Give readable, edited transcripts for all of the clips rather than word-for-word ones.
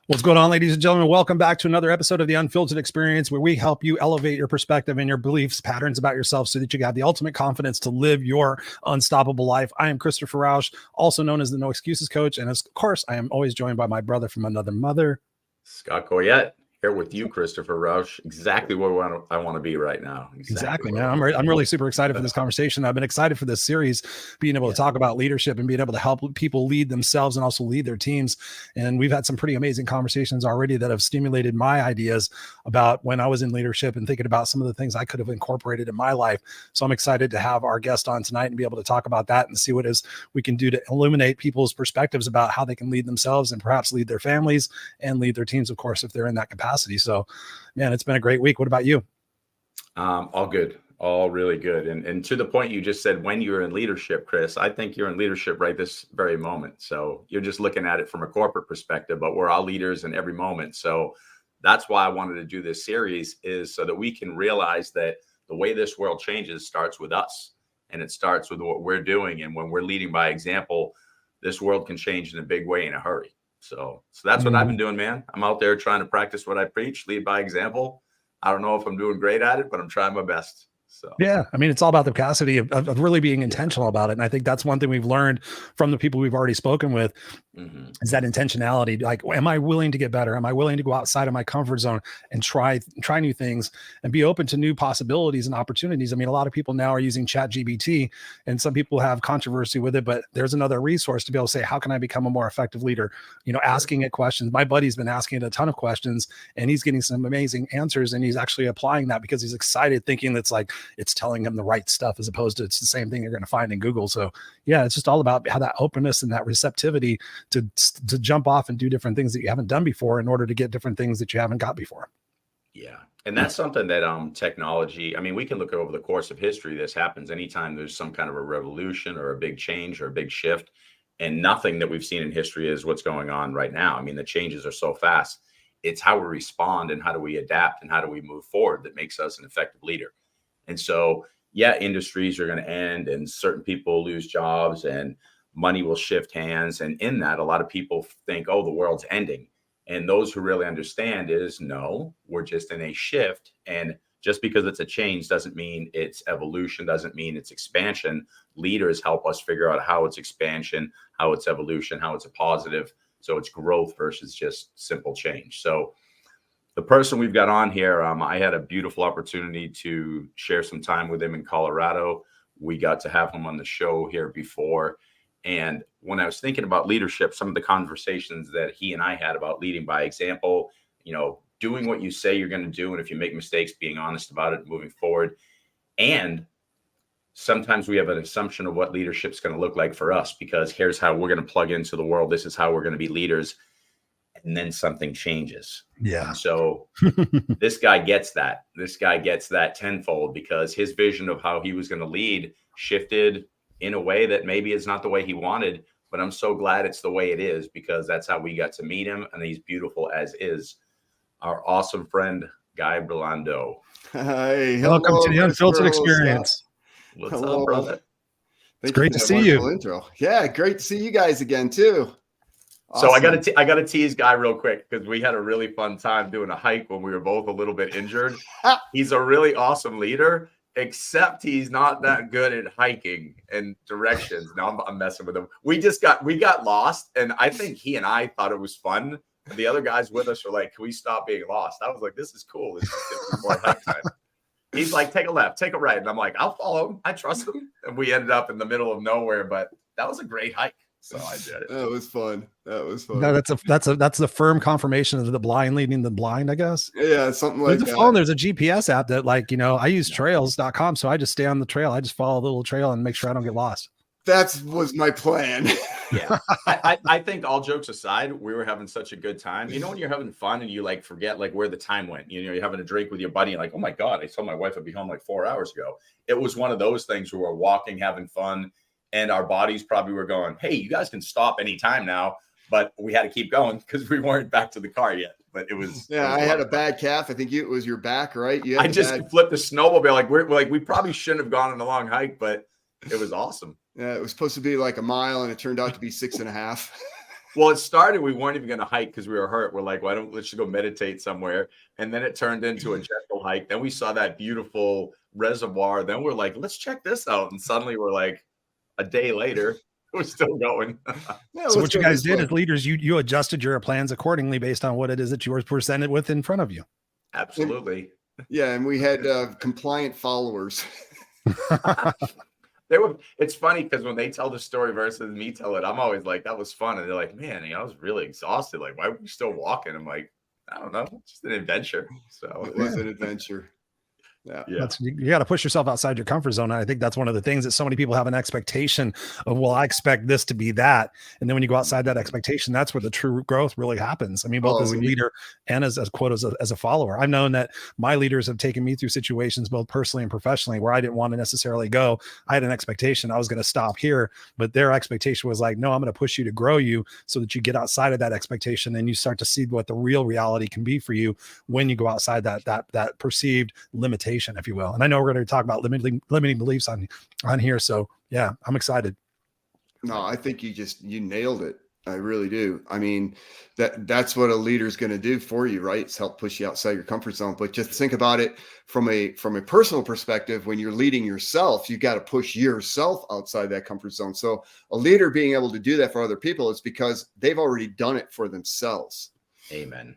What's going on, ladies and gentlemen? Welcome back to another episode of the Unfiltered Experience, where we help you elevate your perspective and your beliefs, patterns about yourself so that you have the ultimate confidence to live your unstoppable life. I am Christopher Rausch, also known as the No Excuses Coach. And of course, I am always joined by my brother from another mother, Scott Goyette, here with you, Christopher Rausch. Exactly where I want to be right now. Exactly, man. I'm really super excited for this conversation. I've been excited for this series, being able to talk about leadership and being able to help people lead themselves and also lead their teams. And we've had some pretty amazing conversations already that have stimulated my ideas about when I was in leadership and thinking about some of the things I could have incorporated in my life. So I'm excited to have our guest on tonight and be able to talk about that and see what it is we can do to illuminate people's perspectives about how they can lead themselves and perhaps lead their families and lead their teams, of course, if they're in that capacity. So, man, it's been a great week. What about you? All good, all really good. And to the point you just said, when you're in leadership, Chris, I think you're in leadership right this very moment. So you're just looking at it from a corporate perspective, but we're all leaders in every moment. So that's why I wanted to do this series, is so that we can realize that the way this world changes starts with us, and it starts with what we're doing. And when we're leading by example, this world can change in a big way in a hurry. So that's what I've been doing, man. I'm out there trying to practice what I preach, lead by example. I don't know if I'm doing great at it, but I'm trying my best. So, yeah, I mean, it's all about the capacity of really being intentional about it. And I think that's one thing we've learned from the people we've already spoken with is that intentionality. Like, am I willing to get better? Am I willing to go outside of my comfort zone and try new things and be open to new possibilities and opportunities? I mean, a lot of people now are using ChatGPT, and some people have controversy with it, but there's another resource to be able to say, how can I become a more effective leader? You know, asking it questions. My buddy's been asking it a ton of questions, and he's getting some amazing answers, and he's actually applying that because he's excited, thinking that's like, it's telling him the right stuff as opposed to it's the same thing you're going to find in Google. So yeah, it's just all about how that openness and that receptivity to jump off and do different things that you haven't done before in order to get different things that you haven't got before. Yeah. And that's something that technology, I mean, we can look over the course of history. This happens anytime there's some kind of a revolution or a big change or a big shift, and nothing that we've seen in history is what's going on right now. I mean, the changes are so fast. It's how we respond and how do we adapt and how do we move forward that makes us an effective leader. And so, yeah, industries are going to end and certain people lose jobs and money will shift hands. And in that, a lot of people think, oh, the world's ending. And those who really understand is, no, we're just in a shift. And just because it's a change doesn't mean it's evolution, doesn't mean it's expansion. Leaders help us figure out how it's expansion, how it's evolution, how it's a positive. So it's growth versus just simple change. So the person we've got on here, I had a beautiful opportunity to share some time with him in Colorado. We got to have him on the show here before. And when I was thinking about leadership, some of the conversations that he and I had about leading by example, you know, doing what you say you're going to do. And if you make mistakes, being honest about it, moving forward. And sometimes we have an assumption of what leadership's going to look like for us, because here's how we're going to plug into the world. This is how we're going to be leaders. And then something changes. Yeah. And so this guy gets that. This guy gets that tenfold, because his vision of how he was going to lead shifted in a way that maybe is not the way he wanted. But I'm so glad it's the way it is, because that's how we got to meet him. And he's beautiful as is. Our awesome friend, Guy Brilando. Hi. Welcome to the Unfiltered Experience. What's up, brother? It's great to see you. Intro. Yeah, great to see you guys again, too. Awesome. So I got to tease Guy real quick, because we had a really fun time doing a hike when we were both a little bit injured. He's a really awesome leader, except he's not that good at hiking and directions. No, I'm messing with him. We got lost, and I think he and I thought it was fun. And the other guys with us were like, "Can we stop being lost?" I was like, "This is cool. This is more hike time." He's like, "Take a left, take a right," and I'm like, "I'll follow him. I trust him." And we ended up in the middle of nowhere, but that was a great hike. So I did it. That was fun. No, that's the firm confirmation of the blind leading the blind, I guess. Yeah, something like that. There's a GPS app that, like, you know, I use trails.com, so I just stay on the trail. I just follow the little trail and make sure I don't get lost. That was my plan. Yeah. I think, all jokes aside, we were having such a good time. You know, when you're having fun and you like forget like where the time went, you know, you're having a drink with your buddy and like, oh my God, I told my wife I'd be home like 4 hours ago. It was one of those things where we're walking, having fun, and our bodies probably were going, hey, you guys can stop anytime now. But we had to keep going because we weren't back to the car yet. But it was. Yeah, I had a bad calf. I think it was your back, right? I just flipped the snowmobile. We probably shouldn't have gone on a long hike, but it was awesome. Yeah, it was supposed to be like a mile, and it turned out to be 6.5. Well, it started, we weren't even going to hike because we were hurt. We're like, let's just go meditate somewhere. And then it turned into a gentle hike. Then we saw that beautiful reservoir. Then we're like, let's check this out. And suddenly we're like, a day later, we're still going. Yeah, So let's what you go guys this did way. as leaders, you adjusted your plans accordingly based on what it is that you were presented with in front of you. Absolutely. Yeah, and we had compliant followers. It's funny because when they tell the story versus me tell it, I'm always like, that was fun. And they're like, man, I was really exhausted. Like, why were we still walking? I'm like, I don't know. It's just an adventure. So It was an adventure. Yeah. You got to push yourself outside your comfort zone. And I think that's one of the things that so many people have an expectation of, well, I expect this to be that. And then when you go outside that expectation, that's where the true growth really happens. I mean, both as a leader and as a follower. I've known that my leaders have taken me through situations, both personally and professionally, where I didn't want to necessarily go. I had an expectation I was going to stop here, but their expectation was like, no, I'm going to push you to grow you so that you get outside of that expectation and you start to see what the real reality can be for you when you go outside that perceived limitation, if you will. And I know we're going to talk about limiting beliefs on here. So yeah, I'm excited. No, I think you nailed it. I really do. I mean, that's what a leader is going to do for you, right? It's help push you outside your comfort zone. But just think about it from a personal perspective. When you're leading yourself, you got to push yourself outside that comfort zone. So a leader being able to do that for other people is because they've already done it for themselves. Amen.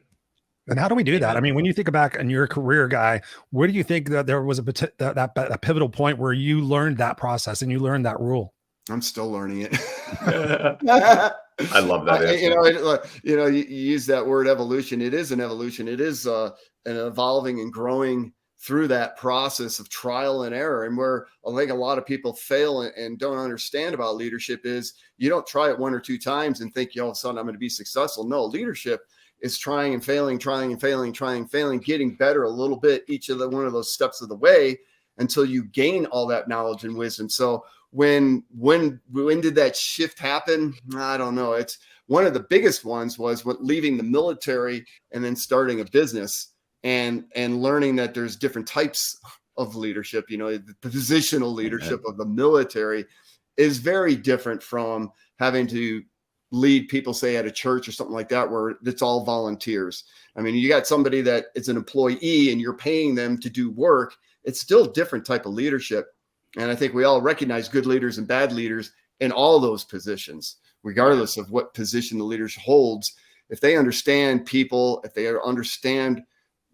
And how do we do that? I mean, when you think back on your career, Guy, where do you think that there was a pivotal point where you learned that process and you learned that rule? I'm still learning it. I love that. You use that word evolution. It is an evolution. It is an evolving and growing through that process of trial and error. And where I think a lot of people fail and don't understand about leadership is you don't try it one or two times and think, all of a sudden I'm going to be successful. No, leadership is trying and failing, getting better a little bit each of one of those steps of the way until you gain all that knowledge and wisdom. So when did that shift happen? I don't know. It's one of the biggest ones was leaving the military and then starting a business and learning that there's different types of leadership. The positional leadership of the military is very different from having to lead people, say at a church or something like that, where it's all volunteers. I mean, you got somebody that is an employee and you're paying them to do work. It's still a different type of leadership. And I think we all recognize good leaders and bad leaders in all those positions, regardless of what position the leader holds. If they understand people, if they understand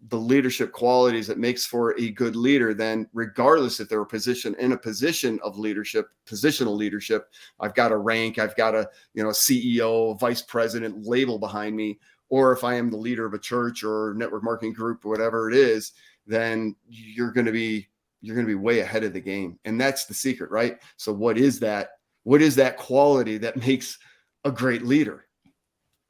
the leadership qualities that makes for a good leader, then regardless if they're in a position of leadership, positional leadership, I've got a rank, I've got a CEO, vice president label behind me, or if I am the leader of a church or network marketing group or whatever it is, then you're going to be way ahead of the game. And that's the secret, right? So what is that quality that makes a great leader?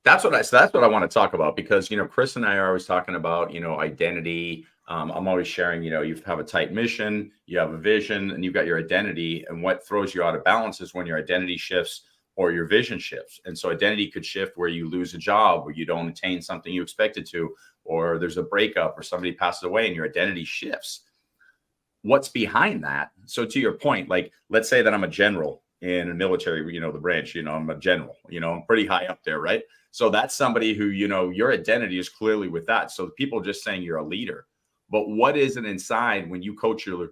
That's what I want to talk about, because, Chris and I are always talking about, identity. I'm always sharing, you have a tight mission, you have a vision, and you've got your identity. And what throws you out of balance is when your identity shifts or your vision shifts. And so identity could shift where you lose a job, or you don't attain something you expected to, or there's a breakup, or somebody passes away and your identity shifts. What's behind that? So to your point, like, let's say that I'm a general in a military, the branch, I'm a general, I'm pretty high up there, right? So that's somebody who, your identity is clearly with that. So people just saying you're a leader, but what is it inside when you coach your,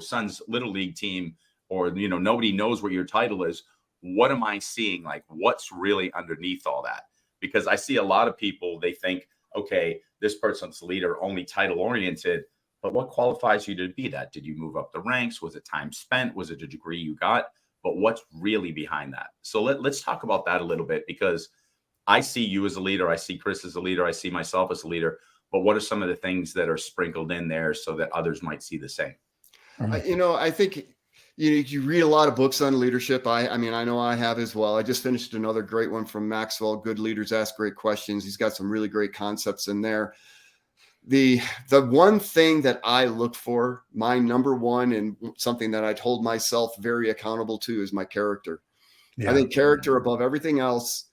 son's little league team, or, nobody knows what your title is? What am I seeing? Like, what's really underneath all that? Because I see a lot of people, they think, okay, this person's leader, only title oriented, but what qualifies you to be that? Did you move up the ranks? Was it time spent? Was it a degree you got? But what's really behind that? So let's talk about that a little bit, because I see you as a leader. I see Chris as a leader. I see myself as a leader. But what are some of the things that are sprinkled in there so that others might see the same? I think you read a lot of books on leadership. I mean, I know I have as well. I just finished another great one from Maxwell. Good Leaders Ask Great Questions. He's got some really great concepts in there. The one thing that I look for, my number one, and something that I hold myself very accountable to, is my character. Yeah. I think character above everything else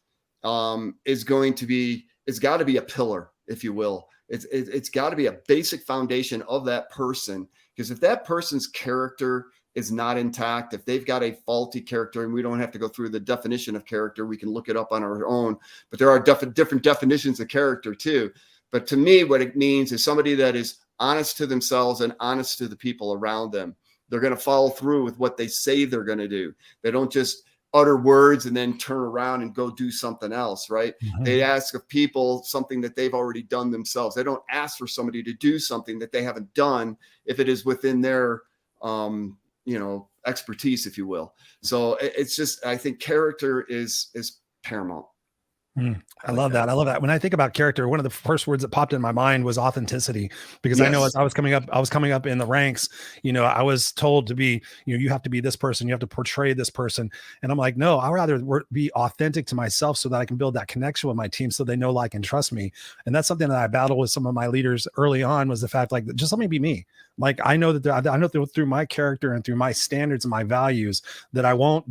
it's got to be a pillar, if you will. It's got to be a basic foundation of that person, because if that person's character is not intact, if they've got a faulty character, and we don't have to go through the definition of character, we can look it up on our own, but there are different definitions of character too. But to me, what it means is somebody that is honest to themselves and honest to the people around them. They're going to follow through with what they say they're going to do. They don't just utter words and then turn around and go do something else, right? Mm-hmm. They ask of people something that they've already done themselves. They don't ask for somebody to do something that they haven't done if it is within their expertise, if you will. So it's just, I think character is paramount. I love that. I love that. When I think about character, one of the first words that popped in my mind was authenticity, because I know as I was coming up in the ranks, I was told to be, you have to be this person, you have to portray this person. And I'm like, no, I'd rather be authentic to myself so that I can build that connection with my team so they know, like, and trust me. And that's something that I battled with some of my leaders early on, was the fact, like, just let me be me. Like, I know that through my character and through my standards and my values that I won't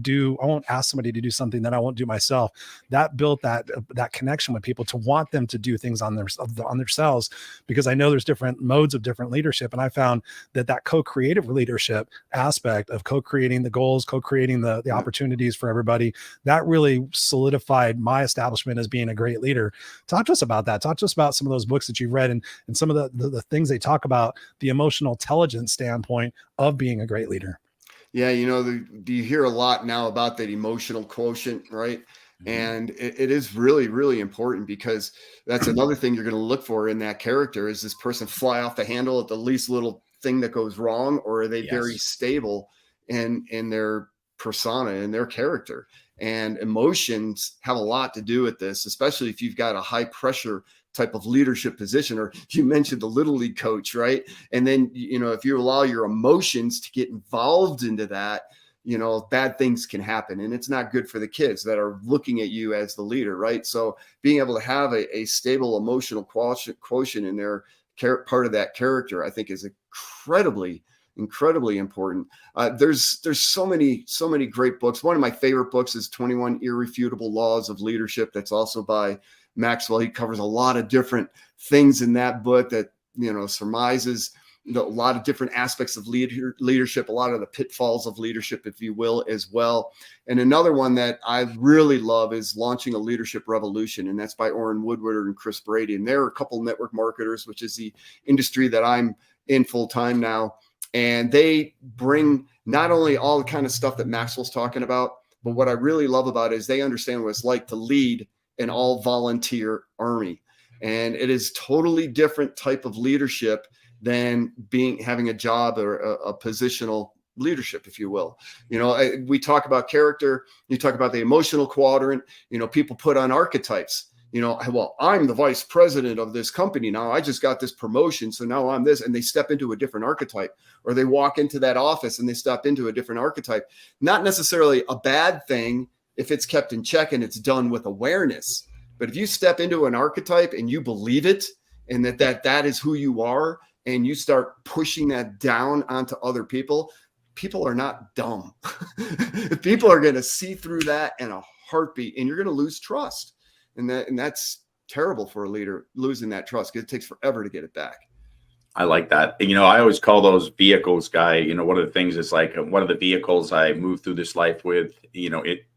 ask somebody to do something that I won't do myself. That built that connection with people to want them to do things on themselves, because I know there's different modes of different leadership. And I found that co-creative leadership aspect of co-creating the goals, co-creating the opportunities for everybody, that really solidified my establishment as being a great leader. Talk to us about that. Talk to us about some of those books that you've read and some of the things they talk about, the emotional intelligence standpoint of being a great leader. Yeah. Do you hear a lot now about that emotional quotient, right? And it is really, really important, because that's another thing you're going to look for in that character. Is this person fly off the handle at the least little thing that goes wrong, or are they very stable in their persona and their character? And emotions have a lot to do with this, especially if you've got a high pressure type of leadership position, or you mentioned the little league coach, right? And then, if you allow your emotions to get involved into that, bad things can happen, and it's not good for the kids that are looking at you as the leader, right? So being able to have a stable emotional quotient in their part of that character, I think, is incredibly important. There's so many great books. One of my favorite books is 21 Irrefutable Laws of Leadership. That's also by Maxwell. He covers a lot of different things in that book that, surmises a lot of different aspects of leadership, a lot of the pitfalls of leadership, if you will, as well. And another one that I really love is Launching a Leadership Revolution, and that's by Orrin Woodward and Chris Brady. And they're a couple network marketers, which is the industry that I'm in full time now. And they bring not only all the kind of stuff that Maxwell's talking about, but what I really love about it is they understand what it's like to lead an all volunteer army. And it is totally different type of leadership than having a job or a positional leadership, if you will. We talk about character, you talk about the emotional quadrant, people put on archetypes, well, I'm the vice president of this company now, I just got this promotion, so now I'm this, and they step into a different archetype, or they walk into that office and they step into a different archetype. Not necessarily a bad thing if it's kept in check and it's done with awareness. But if you step into an archetype and you believe it, and that is who you are, and you start pushing that down onto other people, people are not dumb. People are going to see through that in a heartbeat, and you're going to lose trust. And that's terrible for a leader, losing that trust, because it takes forever to get it back. I like that. I always call those vehicles, Guy. One of the things is, like, one of the vehicles I move through this life with,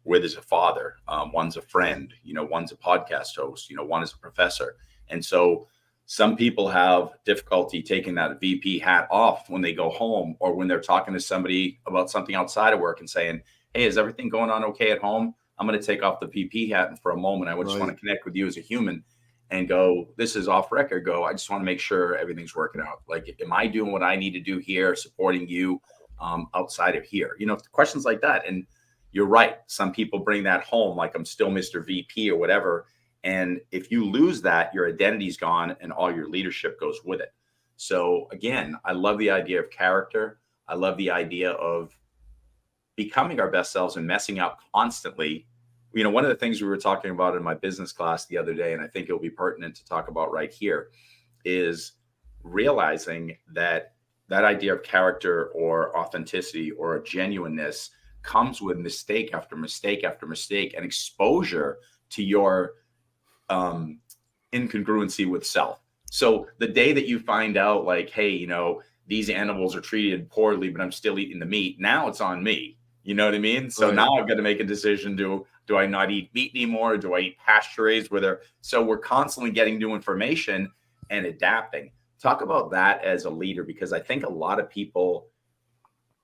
where there's a father, one's a friend, one's a podcast host, one is a professor. And so some people have difficulty taking that VP hat off when they go home, or when they're talking to somebody about something outside of work and saying, hey, is everything going on okay at home? I'm going to take off the VP hat, and for a moment, I would just want to connect with you as a human and go, this is off record. I just want to make sure everything's working out. Like, am I doing what I need to do here, supporting you outside of here? Questions like that. And you're right. Some people bring that home, like, I'm still Mr. VP or whatever. And if you lose that, your identity's gone and all your leadership goes with it. So again, I love the idea of character. I love the idea of becoming our best selves and messing up constantly. One of the things we were talking about in my business class the other day, and I think it'll be pertinent to talk about right here, is realizing that idea of character or authenticity or genuineness comes with mistake after mistake after mistake, and exposure to your incongruency with self. So the day that you find out, like, hey, these animals are treated poorly, but I'm still eating the meat. Now it's on me. You know what I mean? So Right. now I've got to make a decision. Do I not eat meat anymore? Do I eat pasture raised? So we're constantly getting new information and adapting. Talk about that as a leader, because I think a lot of people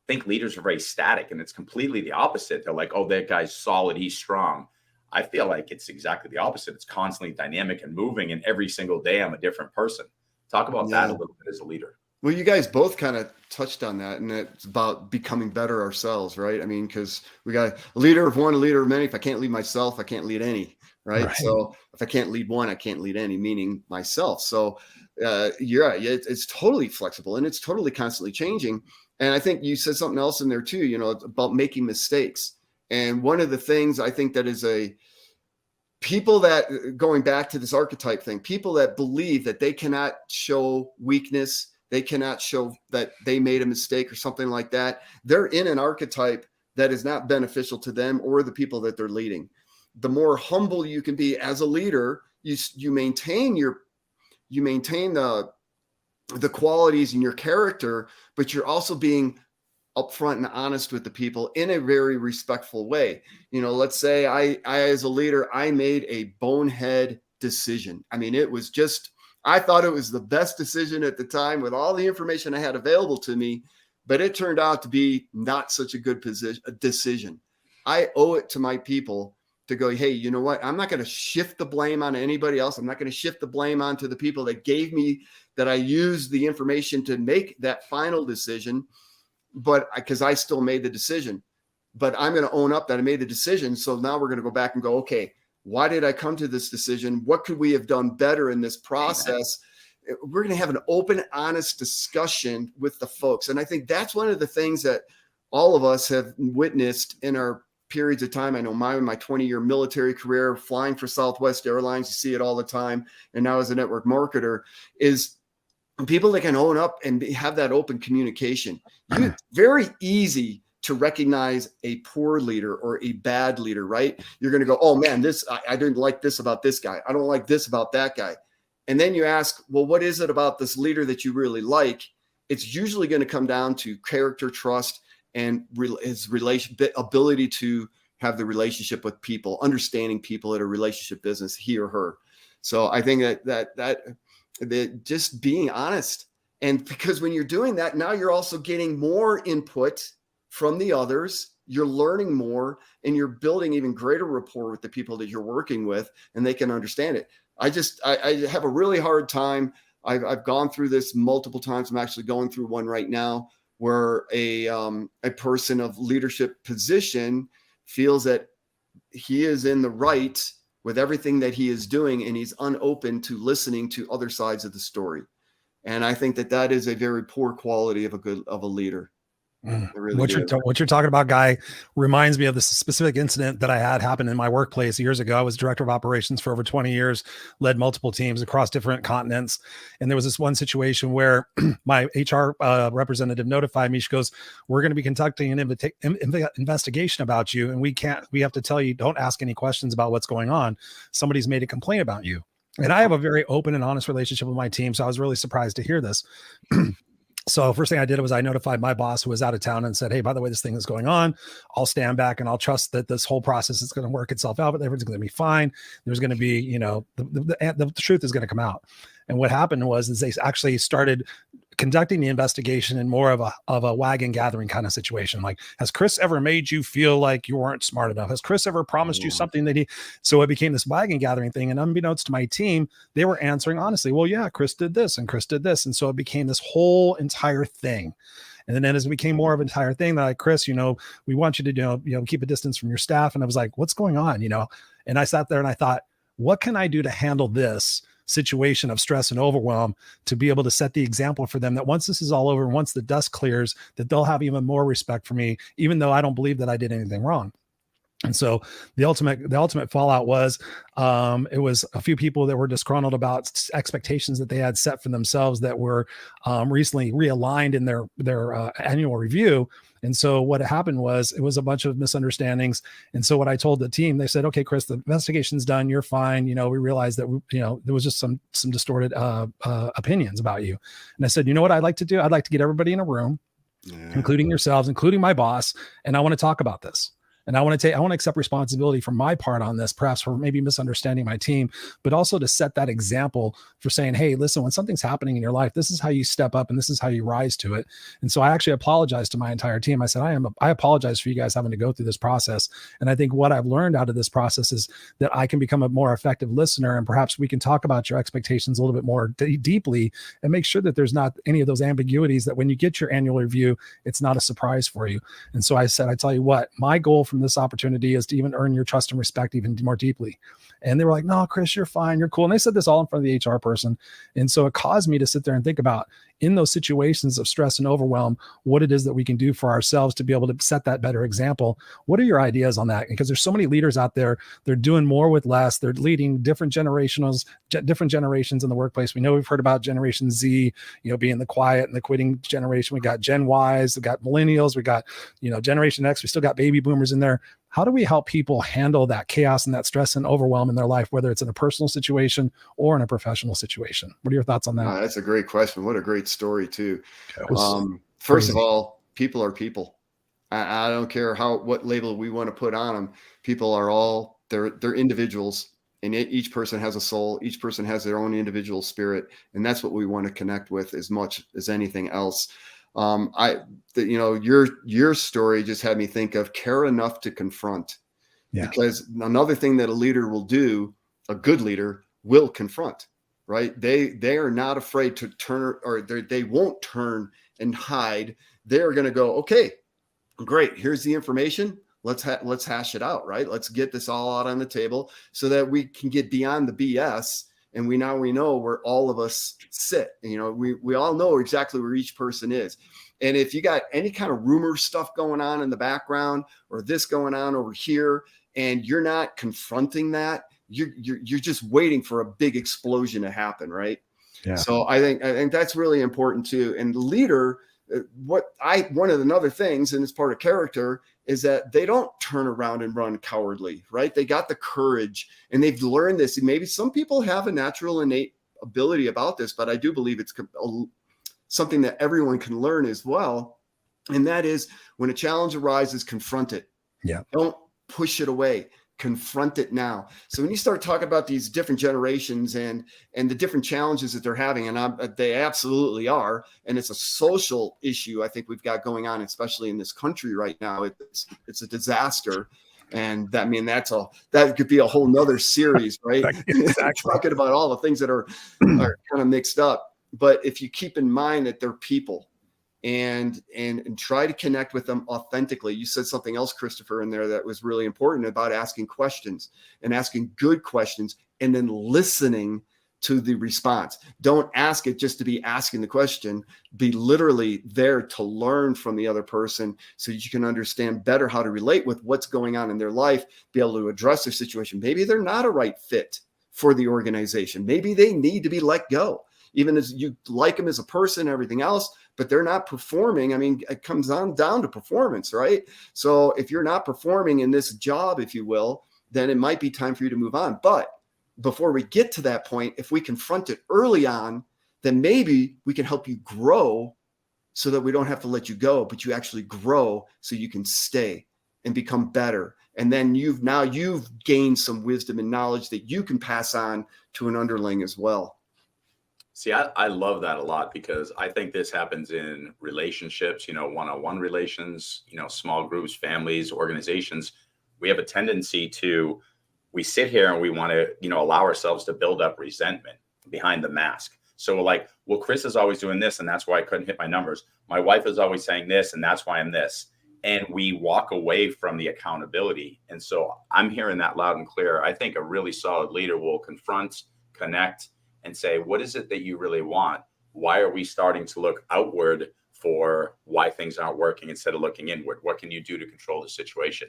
think leaders are very static, and it's completely the opposite. They're like, oh, that guy's solid, he's strong. I feel like it's exactly the opposite. It's constantly dynamic and moving, and every single day I'm a different person. Talk about that a little bit as a leader. Well, you guys both kind of touched on that, and it's about becoming better ourselves, right? I mean, because we got a leader of one, a leader of many. If I can't lead myself, I can't lead any, right? So if I can't lead one, I can't lead any, meaning myself. So you're right. It's totally flexible, and it's totally constantly changing. And I think you said something else in there too, you know, about making mistakes. And one of the things I think that is people that, going back to this archetype thing, people that believe that they cannot show weakness, they cannot show that they made a mistake or something like that, they're in an archetype that is not beneficial to them or the people that they're leading. The more humble you can be as a leader, you maintain the qualities in your character, but you're also being upfront and honest with the people in a very respectful way. You know, let's say I as a leader, I made a bonehead decision. I mean, I thought it was the best decision at the time with all the information I had available to me, but it turned out to be not such a good decision. I owe it to my people to go, hey, you know what? I'm not going to shift the blame on anybody else. I'm not going to shift the blame onto the people that gave me, that I used the information to make that final decision, but because I still made the decision. But I'm going to own up that I made the decision. So now we're going to go back and go, okay, why did I come to this decision? What could we have done better in this process? We're going to have an open, honest discussion with the folks. And I think that's one of the things that all of us have witnessed in our periods of time. I know my 20-year military career, flying for Southwest Airlines, you see it all the time. And now as a network marketer, is people that can own up and have that open communication. It's very easy to recognize a poor leader or a bad leader, right? You're going to go, oh man, I didn't like this about this guy. I don't like this about that guy. And then you ask, well, what is it about this leader that you really like? It's usually going to come down to character, trust, and his ability to have the relationship with people, understanding people at a relationship business, he or her. So I think that just being honest. And because when you're doing that, now you're also getting more input from the others, you're learning more, and you're building even greater rapport with the people that you're working with, and they can understand it. I have a really hard time. I've gone through this multiple times. I'm actually going through one right now where a person of leadership position feels that he is in the right with everything that he is doing, and he's unopen to listening to other sides of the story. And I think that is a very poor quality of a leader. Really what you're talking about, Guy, reminds me of this specific incident that I had happen in my workplace years ago. I was director of operations for over 20 years, led multiple teams across different continents. And there was this one situation where my HR representative notified me. She goes, we're going to be conducting an investigation about you. And we have to tell you, don't ask any questions about what's going on. Somebody's made a complaint about you. And I have a very open and honest relationship with my team. So I was really surprised to hear this. So first thing I did was I notified my boss who was out of town and said, hey, by the way, this thing is going on. I'll stand back and I'll trust that this whole process is going to work itself out, but everything's going to be fine. There's going to be, the truth is going to come out. And what happened is they actually started conducting the investigation in more of a wagon gathering kind of situation. Like, has Chris ever made you feel like you weren't smart enough? Has Chris ever promised you something so it became this wagon gathering thing. And unbeknownst to my team, they were answering honestly, well, yeah, Chris did this and Chris did this. And so it became this whole entire thing. And then as it became more of an entire thing, they're like, Chris, we want you to, keep a distance from your staff. And I was like, what's going on? And I sat there and I thought, what can I do to handle this situation of stress and overwhelm to be able to set the example for them that once this is all over, once the dust clears, that they'll have even more respect for me, even though I don't believe that I did anything wrong. And so the ultimate fallout was it was a few people that were disgruntled about expectations that they had set for themselves that were recently realigned in their annual review. And so what happened was it was a bunch of misunderstandings. And so what I told the team, they said, okay, Chris, the investigation's done. You're fine. We realized that, there was just some distorted opinions about you. And I said, you know what I'd like to do? I'd like to get everybody in a room, including yourselves, including my boss. And I want to talk about this. And I want to accept responsibility for my part on this, perhaps for maybe misunderstanding my team, but also to set that example for saying, hey, listen, when something's happening in your life, this is how you step up and this is how you rise to it. And so I actually apologized to my entire team. I said, I apologize for you guys having to go through this process. And I think what I've learned out of this process is that I can become a more effective listener, and perhaps we can talk about your expectations a little bit more deeply and make sure that there's not any of those ambiguities, that when you get your annual review, it's not a surprise for you. And so I said, I tell you what, my goal from this opportunity is to even earn your trust and respect even more deeply. And they were like, no, Chris, you're fine. You're cool. And they said this all in front of the HR person. And so it caused me to sit there and think about, in those situations of stress and overwhelm, what it is that we can do for ourselves to be able to set that better example. What are your ideas on that? Because there's so many leaders out there, they're doing more with less. They're leading different generations in the workplace. We know we've heard about Generation Z, being the quiet and the quitting generation. We got Gen Ys, we got millennials, we got, Generation X, we still got baby boomers in there. How do we help people handle that chaos and that stress and overwhelm in their life, whether it's in a personal situation or in a professional situation? What are your thoughts on that? That's a great question. What a great story too. First of all, people are people. I don't care what label we want to put on them. People are they're individuals, and each person has a soul. Each person has their own individual spirit. And that's what we want to connect with as much as anything else. Your story just had me think of care enough to confront, because another thing that a leader will do, a good leader will confront, right? They are not afraid to turn, or they won't turn and hide. They're going to go, okay, great. Here's the information. Let's hash it out, right? Let's get this all out on the table so that we can get beyond the BS. And we know where all of us sit. We all know exactly where each person is. And if you got any kind of rumor stuff going on in the background, or this going on over here, and you're not confronting that, you're just waiting for a big explosion to happen, right? Yeah. So I think that's really important too. And the leader, one of the other things, and it's part of character, is that they don't turn around and run cowardly, right? They got the courage, and they've learned this. And maybe some people have a natural innate ability about this, but I do believe it's something that everyone can learn as well. And that is, when a challenge arises, confront it. Yeah. Don't push it away. Confront it now. So when you start talking about these different generations and the different challenges that they're having, and they absolutely are, and it's a social issue I think we've got going on, especially in this country right now. It's a disaster. And that could be a whole nother series, right? Exactly. Talking about all the things that are kind of mixed up. But if you keep in mind that they're people, and try to connect with them authentically. You said something else, Christopher, in there that was really important about asking questions, and asking good questions, and then listening to the response. Don't ask it just to be asking the question. Be literally there to learn from the other person so that you can understand better how to relate with what's going on in their life, be able to address their situation. Maybe they're not a right fit for the organization. Maybe they need to be let go. Even as you like them as a person, everything else, but they're not performing. I mean, it comes down to performance, right? So if you're not performing in this job, if you will, then it might be time for you to move on. But before we get to that point, if we confront it early on, then maybe we can help you grow so that we don't have to let you go, but you actually grow so you can stay and become better. And then you've gained some wisdom and knowledge that you can pass on to an underling as well. See, I love that a lot, because I think this happens in relationships, one-on-one relations, small groups, families, organizations. We have a tendency we sit here and we want to, allow ourselves to build up resentment behind the mask. So we're like, well, Chris is always doing this, and that's why I couldn't hit my numbers. My wife is always saying this, and that's why I'm this. And we walk away from the accountability. And so I'm hearing that loud and clear. I think a really solid leader will confront, connect, and say, what is it that you really want? Why are we starting to look outward for why things aren't working instead of looking inward? What can you do to control the situation?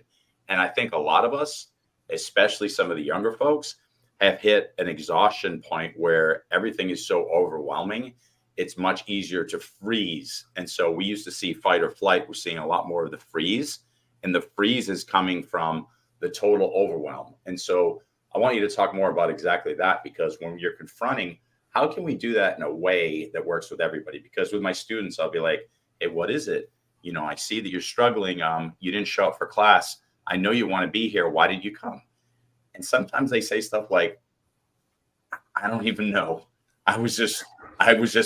And I think a lot of us, especially some of the younger folks, have hit an exhaustion point where everything is so overwhelming. it's much easier to freeze. And so we used to see fight or flight. We're seeing a lot more of the freeze, and the freeze is coming from the total overwhelm. And so I want you to talk more about exactly that, because when you're confronting, how can we do that in a way that works with everybody? Because with my students, I'll be like, hey, what is it? You know, I see that you're struggling. You didn't show up for class. I know you want to be here. Why did you come? And sometimes they say stuff like, I don't even know. I was just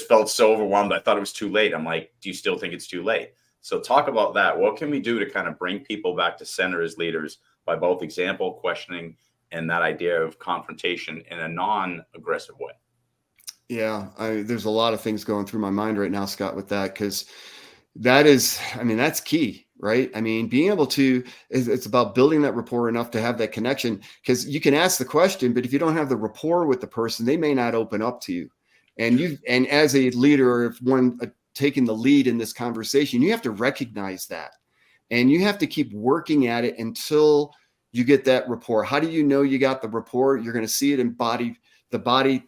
felt so overwhelmed. I thought it was too late. I'm like, do you still think it's too late? So talk about that. What can we do to kind of bring people back to center as leaders by both example, questioning, and that idea of confrontation in a non-aggressive way? Yeah, there's a lot of things going through my mind right now, Scott, with that, because that's key, right? I mean, being able to, it's about building that rapport enough to have that connection, because you can ask the question, but if you don't have the rapport with the person, they may not open up to you. And as a leader, or if one taking the lead in this conversation, you have to recognize that, and you have to keep working at it until you get that rapport. How do you know you got the rapport? You're going to see it in the body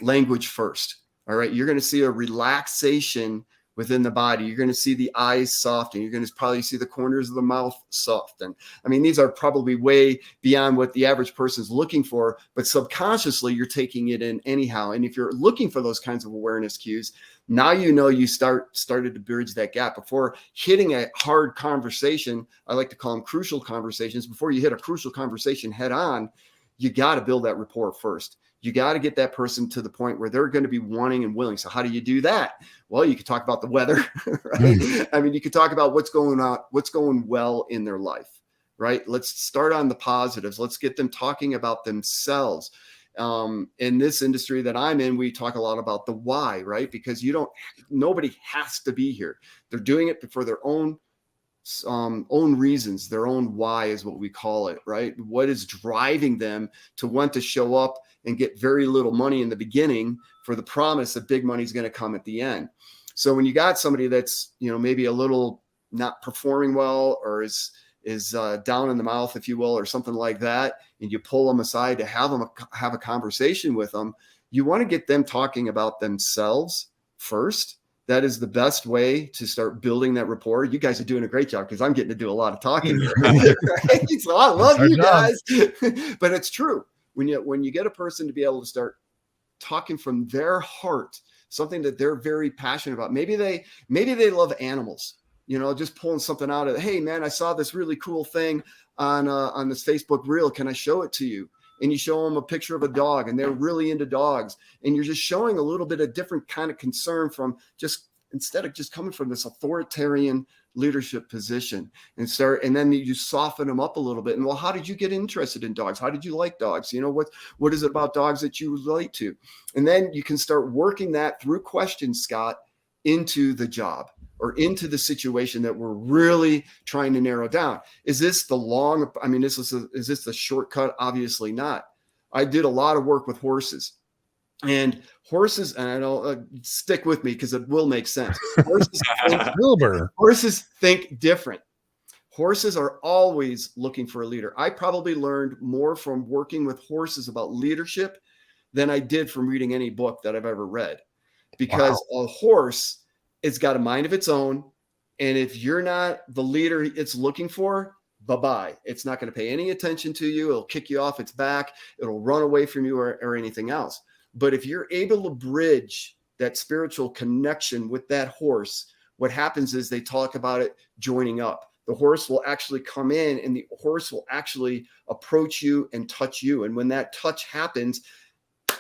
language first. All right. You're going to see a relaxation within the body. You're going to see the eyes soften. You're going to probably see the corners of the mouth soften. I mean, these are probably way beyond what the average person is looking for, but subconsciously you're taking it in anyhow. And if you're looking for those kinds of awareness cues, now you know you started to bridge that gap. Before hitting a hard conversation, I like to call them crucial conversations. Before you hit a crucial conversation head on, you got to build that rapport first. You got to get that person to the point where they're going to be wanting and willing. So how do you do that? Well, you could talk about the weather, right? I mean, you could talk about what's going well in their life, right? Let's start on the positives. Let's get them talking about themselves. In this industry that I'm in, we talk a lot about the why, right? Because nobody has to be here. They're doing it for their own reasons. Their own why is what we call it, right? What is driving them to want to show up and get very little money in the beginning for the promise that big money is going to come at the end. So when you got somebody that's, maybe a little not performing well, or is down in the mouth, if you will, or something like that, and you pull them aside to have a conversation with them, you want to get them talking about themselves first. That is the best way to start building that rapport. You guys are doing a great job, because I'm getting to do a lot of talking here. Right? So I love you guys, but it's true. When you get a person to be able to start talking from their heart, something that they're very passionate about. Maybe they love animals, just pulling something out of, hey man, I saw this really cool thing on this Facebook reel. Can I show it to you? And you show them a picture of a dog, and they're really into dogs. And you're just showing a little bit of different kind of concern instead of just coming from this authoritarian leadership position, and then you soften them up a little bit. And well, how did you get interested in dogs? How did you like dogs? What is it about dogs that you relate to? And then you can start working that through questions, Scott, into the job or into the situation that we're really trying to narrow down. Is this is this the shortcut? Obviously not. I did a lot of work with horses. And horses, and I don't stick with me because it will make sense. Horses think different. Horses are always looking for a leader. I probably learned more from working with horses about leadership than I did from reading any book that I've ever read, because a horse, it's got a mind of its own. And if you're not the leader it's looking for, bye-bye. It's not going to pay any attention to you. It'll kick you off its back. It'll run away from you or anything else. But if you're able to bridge that spiritual connection with that horse, what happens is they talk about it joining up. The horse will actually come in, and the horse will actually approach you and touch you. And when that touch happens,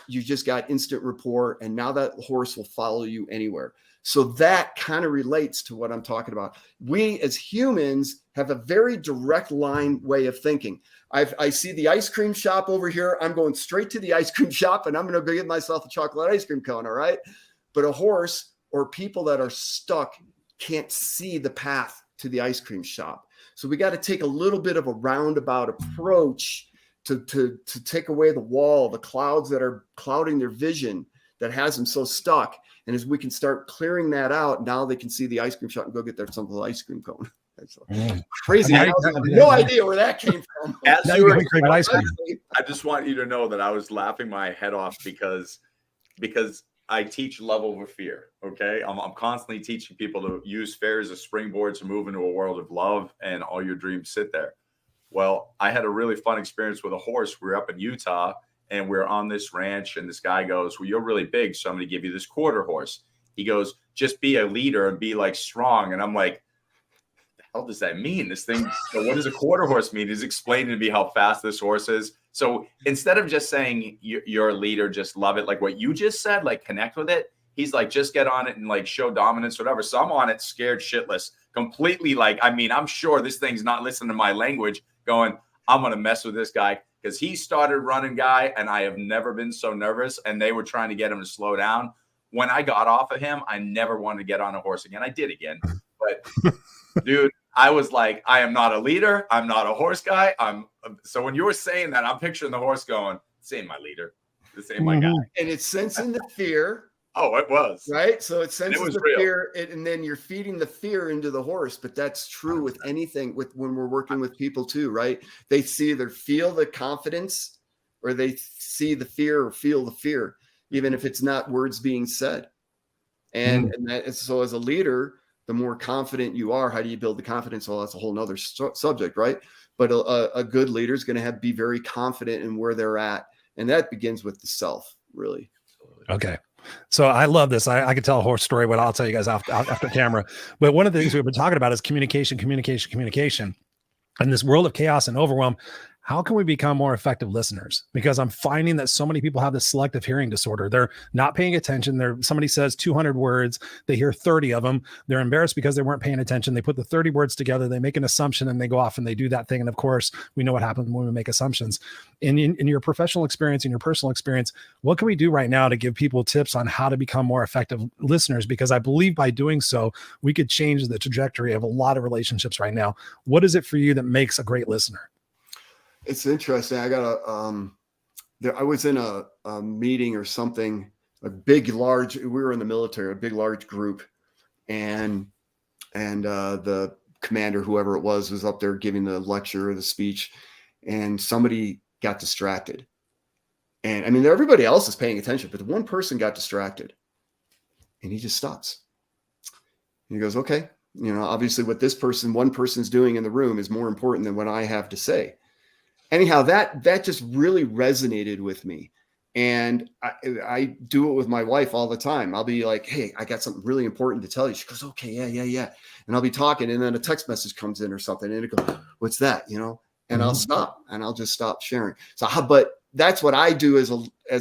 you just got instant rapport, and now that horse will follow you anywhere. So that kind of relates to what I'm talking about. We as humans have a very direct line way of thinking. I see the ice cream shop over here. I'm going straight to the ice cream shop, and I'm going to go get myself a chocolate ice cream cone. All right. But a horse or people that are stuck can't see the path to the ice cream shop. So we got to take a little bit of a roundabout approach to take away the wall, the clouds that are clouding their vision that has them so stuck. And as we can start clearing that out, now they can see the ice cream shop and go get their simple ice cream cone. That's crazy. I have no idea where that came from. I just want you to know that I was laughing my head off because I teach love over fear. Okay. I'm constantly teaching people to use fear as a springboard to move into a world of love, and all your dreams sit there. Well, I had a really fun experience with a horse. We were up in Utah and we're on this ranch, and this guy goes, well, you're really big, so I'm going to give you this quarter horse. He goes, just be a leader and be like strong. And I'm like, the hell does that mean? This thing, what does a quarter horse mean? He's explaining to me how fast this horse is. So instead of just saying you're a leader, just love it, like what you just said, like connect with it, he's like, just get on it and like show dominance, whatever. So I'm on it, scared shitless, completely. Like, I mean, I'm sure this thing's not listening to my language, going, I'm going to mess with this guy, because he started running, guy, and I have never been so nervous. And they were trying to get him to slow down. When I got off of him, I never wanted to get on a horse again. I did again. But dude, I was like, I am not a leader. I'm not a horse guy. So when you were saying that, I'm picturing the horse going, this ain't my leader. This ain't my guy. And it's sensing the fear. Oh, it was. Right. So it senses the real. fear, and then you're feeding the fear into the horse. But that's true with anything, when we're working with people too, right? They either feel the confidence or they see the fear or feel the fear, even if it's not words being said. And so as a leader, the more confident you are, how do you build the confidence? Well, that's a whole nother subject, right? But a good leader is going to be very confident in where they're at. And that begins with the self, really. Okay. So I love this. I could tell a horse story, but I'll tell you guys after camera. But one of the things we've been talking about is communication. In this world of chaos and overwhelm, how can we become more effective listeners? Because I'm finding that so many people have this selective hearing disorder. They're not paying attention. Somebody says 200 words. They hear 30 of them. They're embarrassed because they weren't paying attention. They put the 30 words together. They make an assumption and they go off and they do that thing. And of course, we know what happens when we make assumptions. In your professional experience, in your personal experience, what can we do right now to give people tips on how to become more effective listeners? Because I believe by doing so, we could change the trajectory of a lot of relationships right now. What is it for you that makes a great listener? It's interesting. I was in a meeting or something, we were in the military, a big, large group. And the commander, whoever it was up there giving the lecture or the speech, and somebody got distracted. And I mean, everybody else is paying attention, but one person got distracted and he just stops. And he goes, okay, obviously what one person's doing in the room is more important than what I have to say. Anyhow, that just really resonated with me. And I do it with my wife all the time. I'll be like, hey, I got something really important to tell you. She goes, okay, yeah. And I'll be talking, and then a text message comes in or something, and it goes, what's that? And I'll stop, and I'll just stop sharing. But that's what I do as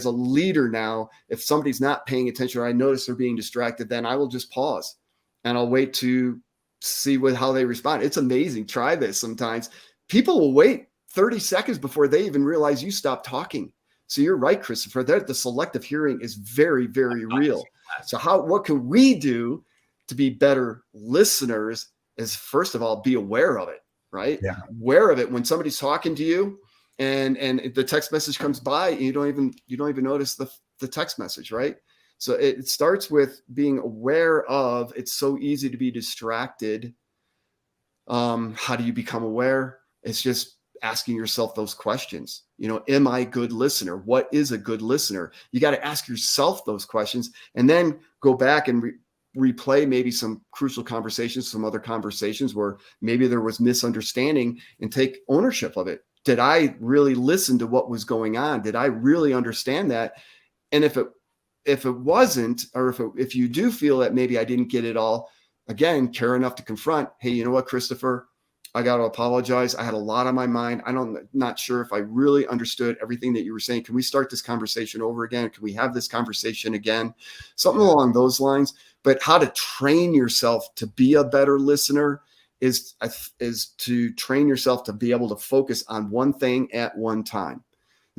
a leader now. If somebody's not paying attention or I notice they're being distracted, then I will just pause and I'll wait to see how they respond. It's amazing. Try this sometimes. People will wait 30 seconds before they even realize you stopped talking. So you're right, Christopher, the selective hearing is very, very real. So what can we do to be better listeners is, first of all, be aware of it, right? Yeah. Aware of it when somebody's talking to you and the text message comes by and you don't even notice the text message, right? So it starts with being aware of, it's so easy to be distracted. How do you become aware? It's just asking yourself those questions. Am I a good listener? What is a good listener? You got to ask yourself those questions and then go back and replay maybe some crucial conversations, some other conversations where maybe there was misunderstanding, and take ownership of it. Did I really listen to what was going on? Did I really understand that? And if it wasn't, or if you do feel that maybe I didn't get it all, again, care enough to confront, hey, you know what, Christopher, I got to apologize. I had a lot on my mind. Not sure if I really understood everything that you were saying. Can we start this conversation over again? Can we have this conversation again? Something along those lines. But how to train yourself to be a better listener is to train yourself to be able to focus on one thing at one time.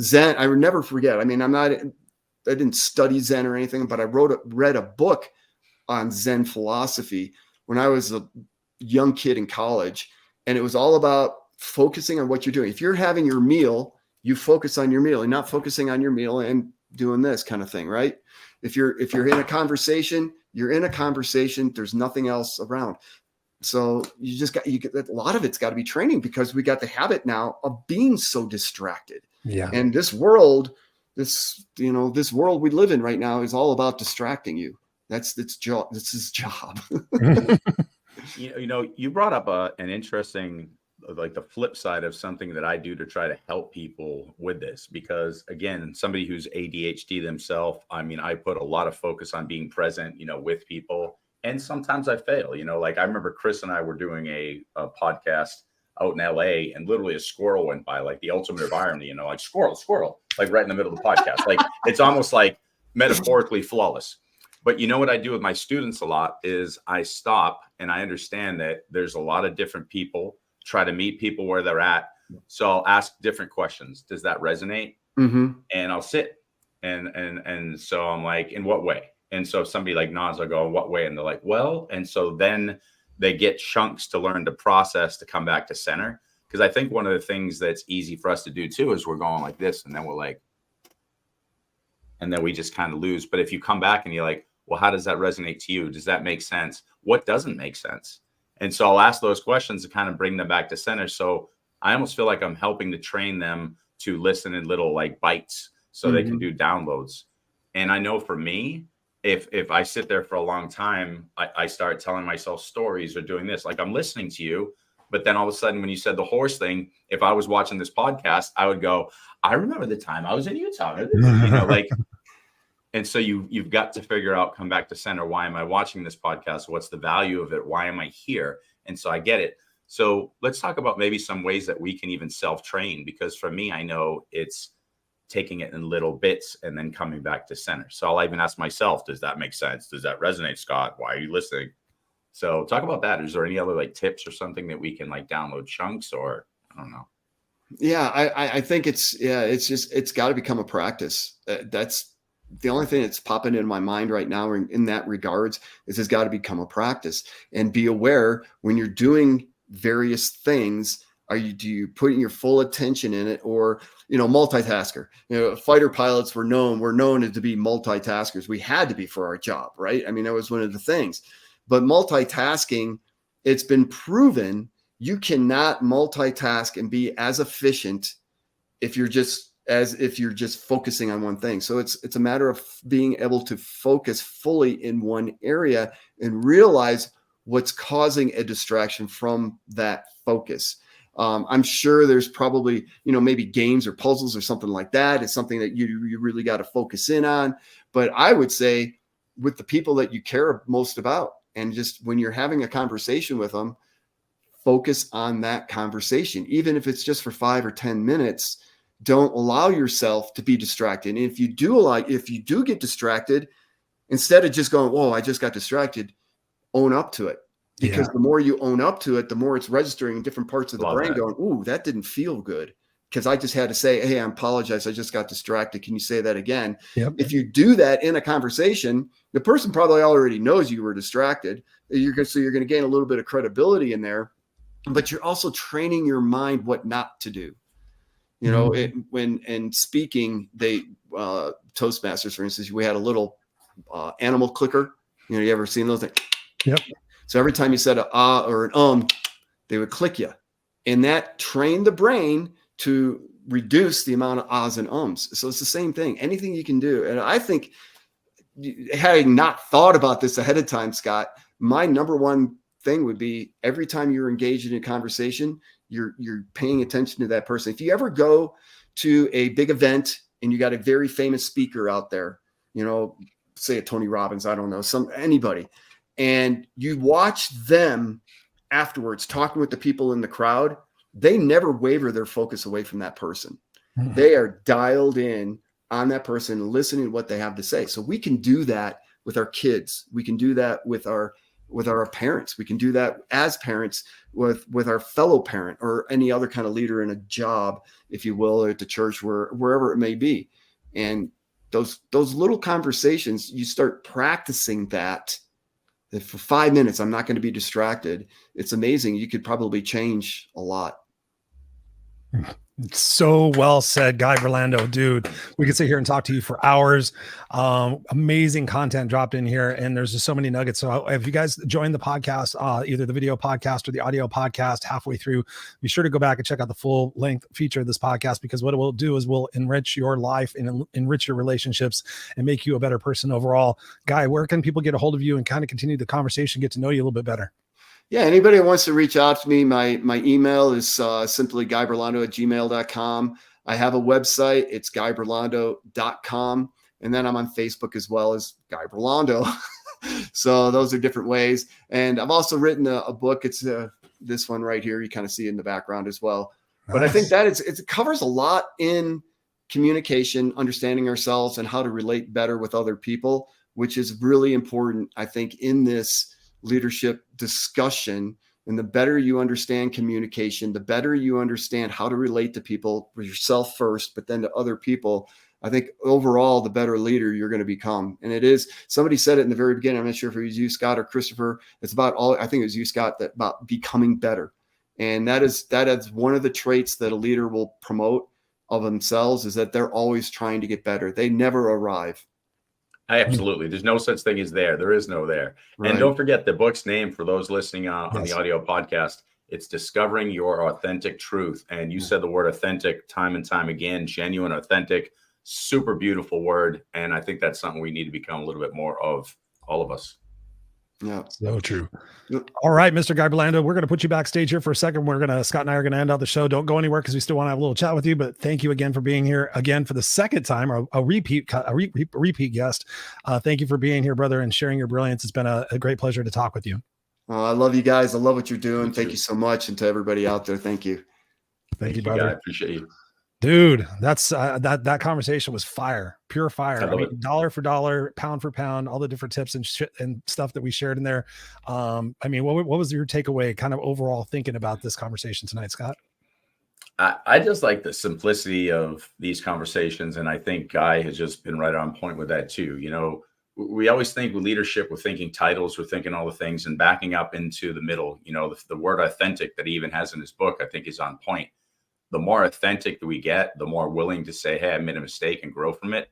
Zen, I would never forget. I mean, I didn't study Zen or anything, but I read a book on Zen philosophy when I was a young kid in college. And it was all about focusing on what you're doing. If you're having your meal, you focus on your meal and not focusing on your meal and doing this kind of thing, right? If you're in a conversation, you're in a conversation. There's nothing else around. So you get a lot of it's got to be training, because we got the habit now of being so distracted. Yeah. And this world this world we live in right now is all about distracting you. That's its job. That's his job. You brought up an interesting, like the flip side of something that I do to try to help people with this, because again, somebody who's ADHD themselves, I mean, I put a lot of focus on being present, with people, and sometimes I fail, like I remember Chris and I were doing a podcast out in LA, and literally a squirrel went by, like the ultimate environment, like squirrel, like right in the middle of the podcast. Like it's almost like metaphorically flawless. But you know what I do with my students a lot is I stop and I understand that there's a lot of different people, try to meet people where they're at. So I'll ask different questions. Does that resonate? Mm-hmm. And I'll sit and so I'm like, in what way? And so if somebody like nods, I'll go, in what way? And they're like, well, and so then they get chunks to learn to process, to come back to center. Because I think one of the things that's easy for us to do too is we're going like this, and then we're like, and then we just kind of lose. But if you come back and you're like, well, how does that resonate to you? Does that make sense? What doesn't make sense? And so I'll ask those questions to kind of bring them back to center. So I almost feel like I'm helping to train them to listen in little like bites so they can do downloads. And I know for me, if I sit there for a long time, I start telling myself stories or doing this, like I'm listening to you. But then all of a sudden, when you said the horse thing, if I was watching this podcast, I would go, I remember the time I was in Utah, like. And so you've got to figure out, come back to center. Why am I watching this podcast? What's the value of it? Why am I here? And so I get it. So let's talk about maybe some ways that we can even self-train, because for me, I know it's taking it in little bits and then coming back to center. So I'll even ask myself, does that make sense? Does that resonate, Scott? Why are you listening? So talk about that. Is there any other like tips or something that we can like download chunks, or I don't know? Yeah, I think it's got to become a practice. That's the only thing that's popping in my mind right now in that regards is it's got to become a practice, and be aware when you're doing various things. Do you putting your full attention in it, or, multitasker? Fighter pilots were known to be multitaskers. We had to be for our job, right? I mean, that was one of the things. But multitasking, it's been proven you cannot multitask and be as efficient if you're just focusing on one thing. So it's a matter of being able to focus fully in one area and realize what's causing a distraction from that focus. I'm sure there's probably, maybe games or puzzles or something like that is something that you really got to focus in on. But I would say with the people that you care most about, and just when you're having a conversation with them, focus on that conversation, even if it's just for 5 or 10 minutes. Don't allow yourself to be distracted. And if you do get distracted, instead of just going, "Whoa, I just got distracted," own up to it. Because the more you own up to it, the more it's registering in different parts of the brain going, "Ooh, that didn't feel good." Because I just had to say, "Hey, I apologize. I just got distracted. Can you say that again?" Yep. If you do that in a conversation, the person probably already knows you were distracted. You're going to gain a little bit of credibility in there, but you're also training your mind what not to do. When speaking, Toastmasters, for instance, we had a little animal clicker. You ever seen those things? Yep. So every time you said an ah or an they would click you. And that trained the brain to reduce the amount of ahs and ums. So it's the same thing. Anything you can do. And I think, having not thought about this ahead of time, Scott, my number one thing would be every time you're engaged in a conversation, you're paying attention to that person. If you ever go to a big event and you got a very famous speaker out there, say a Tony Robbins, I don't know, anybody, and you watch them afterwards talking with the people in the crowd, they never waver their focus away from that person. Mm-hmm. They are dialed in on that person, listening to what they have to say. So we can do that with our kids. We can do that with our parents. We can do that as parents with our fellow parent or any other kind of leader in a job, if you will, or at the church, wherever it may be. And those little conversations, you start practicing that for 5 minutes, I'm not going to be distracted. It's amazing. You could probably change a lot. So well said, Guy Brilando, dude. We could sit here and talk to you for hours. Amazing content dropped in here, and there's just so many nuggets. So if you guys joined the podcast, either the video podcast or the audio podcast halfway through, be sure to go back and check out the full length feature of this podcast, because what it will do is we'll enrich your life and enrich your relationships and make you a better person overall. Guy, where can people get a hold of you and kind of continue the conversation, get to know you a little bit better? Yeah, anybody who wants to reach out to me, my email is simply guyberlando@gmail.com. I have a website. It's guyberlando.com. And then I'm on Facebook as well as Guy Brilando. So those are different ways. And I've also written a book. It's this one right here. You kind of see it in the background as well. Nice. But I think that it covers a lot in communication, understanding ourselves, and how to relate better with other people, which is really important, I think, in this leadership discussion. And the better you understand communication, the better you understand how to relate to people, for yourself first, but then to other people, I think overall, the better leader you're going to become. And it is, somebody said it in the very beginning, I'm not sure if it was you, Scott, or Christopher. It's about I think it was you, Scott, that about becoming better. And that is one of the traits that a leader will promote of themselves, is that they're always trying to get better. They never arrive. Absolutely. There's no such thing as there. There is no there. Right. And don't forget the book's name for those listening on the audio podcast. It's Discovering Your Authentic Truth. And you said the word authentic time and time again, genuine, authentic, super beautiful word. And I think that's something we need to become a little bit more of, all of us. Yeah, so true. All right, Mr. Guy Brilando, we're going to put you backstage here for a second. Scott and I are going to end out the show. Don't go anywhere, because we still want to have a little chat with you. But thank you again for being here again for the second time, or a repeat guest. Thank you for being here, brother, and sharing your brilliance. It's been a great pleasure to talk with you. I love you guys. I love what you're doing. Thank you so much, and to everybody out there, thank you. Thank you, brother. I appreciate you. Dude, that's that conversation was fire, pure fire. I mean, dollar for dollar, pound for pound, all the different tips and shit and stuff that we shared in there. I mean, what was your takeaway, kind of overall thinking about this conversation tonight, Scott? I just like the simplicity of these conversations, and I think Guy has just been right on point with that too. You know, we always think with leadership, we're thinking titles, we're thinking all the things, and backing up into the middle. You know, the word authentic that he even has in his book, I think, is on point. The more authentic that we get, the more willing to say, hey, I made a mistake, and grow from it.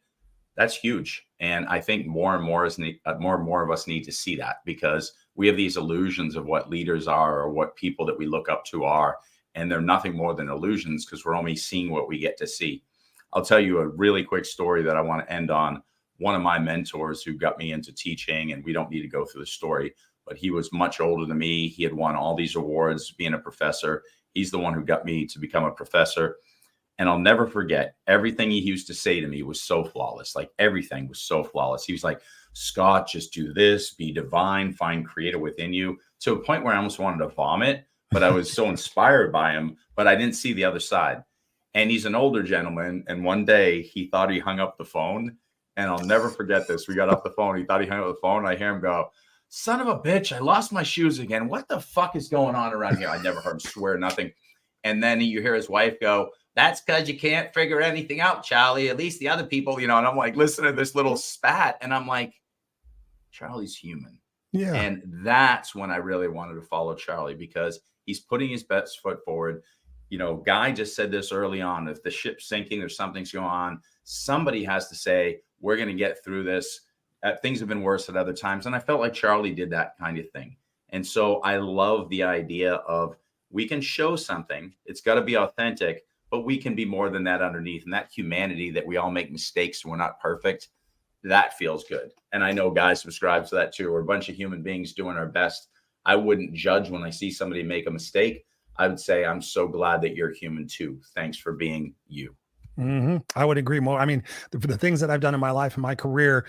That's huge. And I think more and more of us need to see that, because we have these illusions of what leaders are, or what people that we look up to are. And they're nothing more than illusions, because we're only seeing what we get to see. I'll tell you a really quick story that I want to end on. One of my mentors who got me into teaching, and we don't need to go through the story, but he was much older than me. He had won all these awards being a professor. He's the one who got me to become a professor. And I'll never forget, everything he used to say to me was so flawless. Like, everything was so flawless. He was like, Scott, just do this, be divine, find creative within you, to a point where I almost wanted to vomit, but I was so inspired by him, but I didn't see the other side. And he's an older gentleman. And one day he thought he hung up the phone, and I'll never forget this. We got off the phone. He thought he hung up the phone. And I hear him go, son of a bitch, I lost my shoes again. What the fuck is going on around here? I never heard him swear nothing. And then you hear his wife go, that's because you can't figure anything out, Charlie. At least the other people, you know. And I'm like, listen to this little spat. And I'm like, Charlie's human. Yeah. And that's when I really wanted to follow Charlie, because he's putting his best foot forward. You know, Guy just said this early on. If the ship's sinking, there's something's going on. Somebody has to say, we're going to get through this. Things have been worse at other times. And I felt like Charlie did that kind of thing. And so I love the idea of, we can show something. It's got to be authentic, but we can be more than that underneath. And that humanity, that we all make mistakes and we're not perfect, that feels good. And I know Guy subscribes to that too. We're a bunch of human beings doing our best. I wouldn't judge when I see somebody make a mistake. I would say, I'm so glad that you're human too. Thanks for being you. Mm-hmm. I would agree more. I mean, the things that I've done in my life and my career,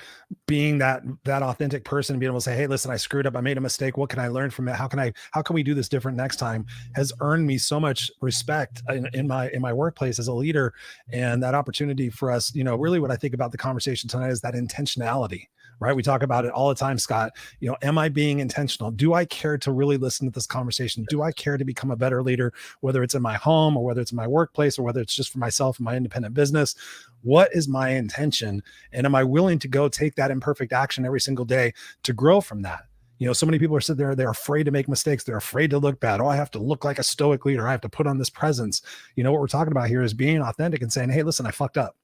being that authentic person, being able to say, hey, listen, I screwed up. I made a mistake. What can I learn from it? How can we do this different next time, has earned me so much respect in my workplace as a leader. And that opportunity for us, you know, really what I think about the conversation tonight is that intentionality. Right? We talk about it all the time, Scott. You know, am I being intentional? Do I care to really listen to this conversation? Do I care to become a better leader, whether it's in my home or whether it's in my workplace or whether it's just for myself and my independent business? What is my intention? And am I willing to go take that imperfect action every single day to grow from that? You know, so many people are sitting there, they're afraid to make mistakes. They're afraid to look bad. Oh, I have to look like a stoic leader. I have to put on this presence. You know, what we're talking about here is being authentic and saying, hey, listen, I fucked up.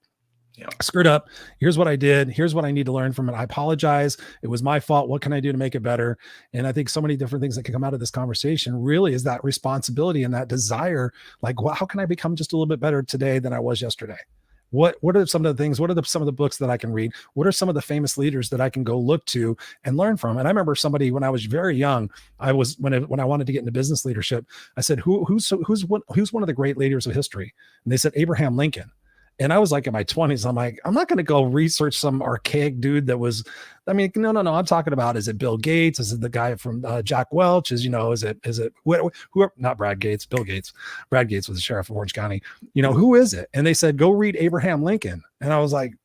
Yeah. Screwed up. Here's what I did. Here's what I need to learn from it. I apologize. It was my fault. What can I do to make it better? And I think so many different things that can come out of this conversation really is that responsibility and that desire. Like, well, how can I become just a little bit better today than I was yesterday? What are some of the things? What are some of the books that I can read? What are some of the famous leaders that I can go look to and learn from? And I remember somebody when I was very young, when I wanted to get into business leadership, I said, who's one of the great leaders of history? And they said Abraham Lincoln. And I was like in my 20s. I'm like, I'm not going to go research some archaic dude that was, I mean, no. I'm talking about, is it Bill Gates? Is it the guy from Jack Welch? Is it whoever, not Brad Gates, Bill Gates. Brad Gates was the sheriff of Orange County. You know, who is it? And they said, go read Abraham Lincoln. And I was like,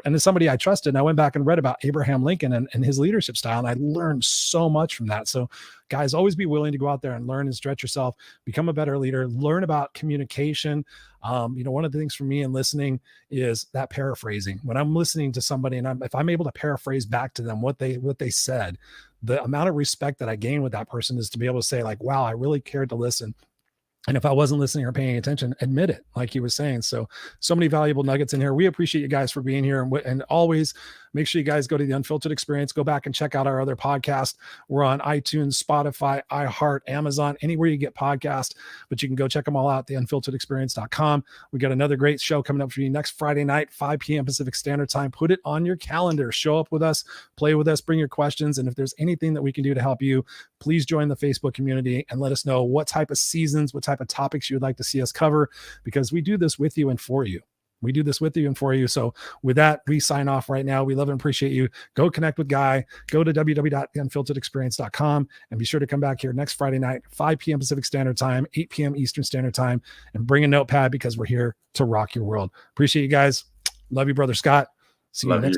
and as somebody I trusted, and I went back and read about Abraham Lincoln and his leadership style. And I learned so much from that. So guys, always be willing to go out there and learn and stretch yourself, become a better leader, learn about communication. You know, one of the things for me in listening is that paraphrasing. When I'm listening to somebody and if I'm able to paraphrase back to them what they said, the amount of respect that I gain with that person is to be able to say like, wow, I really cared to listen. And if I wasn't listening or paying attention, admit it, like he was saying. So many valuable nuggets in here. We appreciate you guys for being here. And always make sure you guys go to the Unfiltered Experience. Go back and check out our other podcast. We're on iTunes, Spotify, iHeart, Amazon, anywhere you get podcasts. But you can go check them all out, theunfilteredexperience.com. We got another great show coming up for you next Friday night, 5 p.m. Pacific Standard Time. Put it on your calendar. Show up with us, play with us, bring your questions. And if there's anything that we can do to help you, please join the Facebook community and let us know what type of seasons, what type of topics you would like to see us cover, because we do this with you and for you. We do this with you and for you. So with that, we sign off right now. We love and appreciate you. Go connect with Guy. Go to www.theunfilteredexperience.com and be sure to come back here next Friday night, 5 p.m. Pacific Standard Time, 8 p.m. Eastern Standard Time, and bring a notepad because we're here to rock your world. Appreciate you guys. Love you, brother Scott. See you next